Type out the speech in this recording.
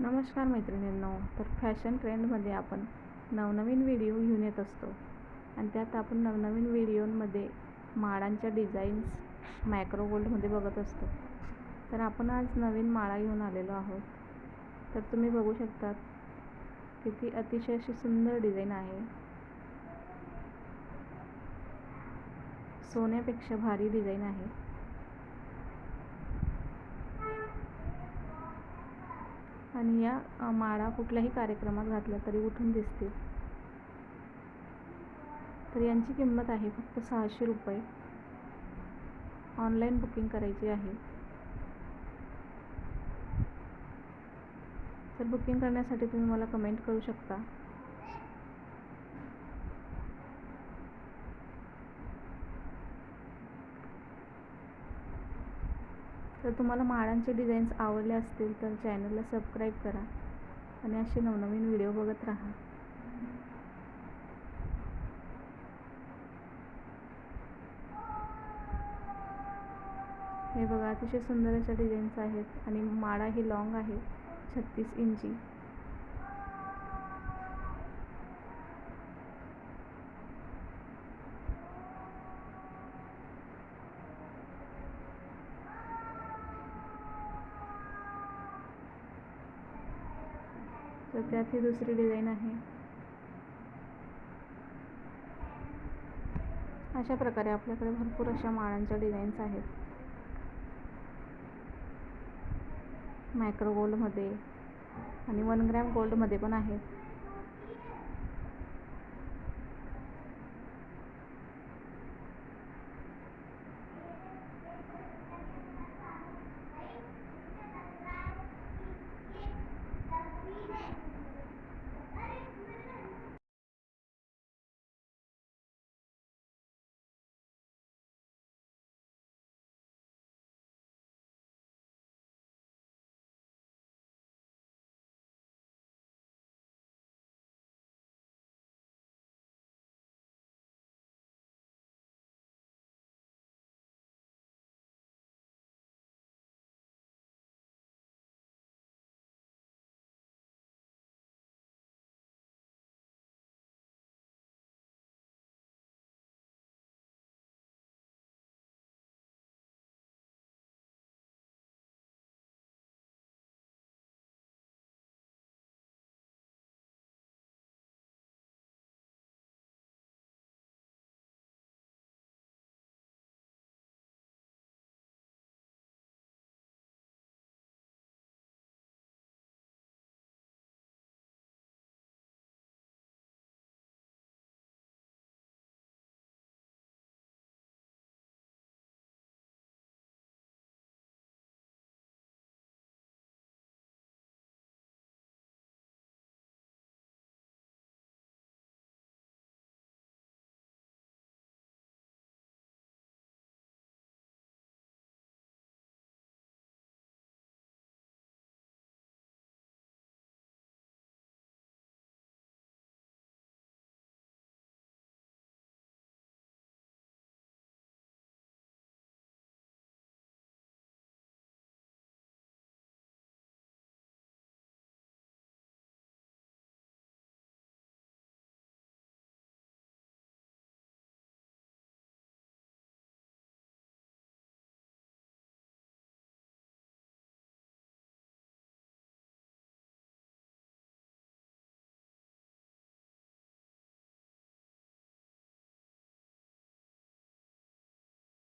नमस्कार मैत्रिणींनो. तर फॅशन ट्रेंडमध्ये आपण नवनवीन व्हिडिओ घेऊन येत असतो आणि त्यात आपण नवनवीन व्हिडिओमध्ये माळांच्या डिझाईन्स मॅक्रो गोल्डमध्ये बघत असतो. तर आपण आज नवीन माळा घेऊन आलेलो आहोत. तर तुम्ही बघू शकता किती अतिशय अशी सुंदर डिझाईन आहे. सोन्यापेक्षा भारी डिझाईन आहे. आणि या माळा कुठल्याही कार्यक्रमात घातल्या तरी उठून दिसतील. तर यांची किंमत आहे फक्त 600 रुपये. ऑनलाईन बुकिंग करायची आहे. तर बुकिंग करण्यासाठी तुम्ही मला कमेंट करू शकता. तर तुम्हाला माळांचे डिझाईन्स आवडले असतील तर चॅनलला सबस्क्राईब करा आणि असे नवनवीन व्हिडिओ बघत राहा. हे बघा, अतिशय सुंदर अशा डिझाईन्स आहेत आणि माळा ही लॉंग आहे 36 इंची. तर त्यात ही दुसरी डिझाईन आहे. अशा प्रकारे आपल्याकडे भरपूर अशा माळांच्या डिझाईन्स आहेत. मॅक्रो गोल्डमध्ये आणि 1 ग्रॅम गोल्डमध्ये पण आहेत.